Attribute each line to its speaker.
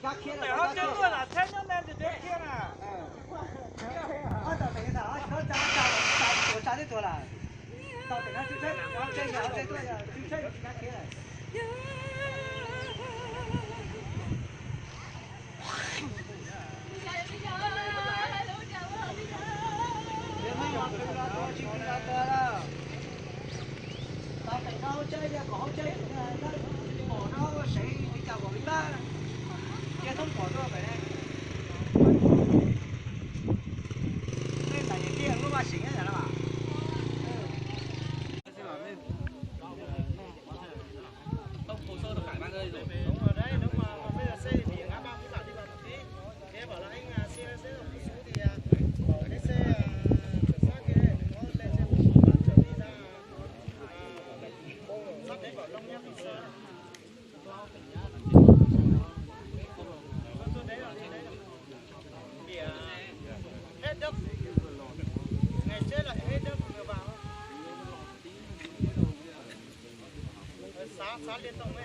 Speaker 1: cá kia
Speaker 2: để nó chơi luôn à, thế nó lên thì chơi kia à.
Speaker 1: Ở tàu tỉnh sao? Nó trả điตัวlà. Tàu tỉnh nó chơi nó chơi nhỏ chơi tôi là chơi cá kia này. Tàu tỉnh nó chơi là có chơi nó bỏ nó sẽ đi chào của ba. Kia không bỏ tôi phải đây. Nên là những kia lúc mà xỉn là mà.
Speaker 3: Không hồ sơ được cải ban ơi rồi.
Speaker 2: Đúng rồi đấy, đúng mà bây giờ xe thì ngã ba cũng giảm đi vào một tí. Thế bảo là anh xe một số thì ở cái xe kiểm soát kia này nó lên xe một số bạn trở đi ra sắp đến bảo Long Nhắc đi xe. Đấy là thì hết đất. Ngày trước là hết đất vừa vào. Xá liên tục ấy.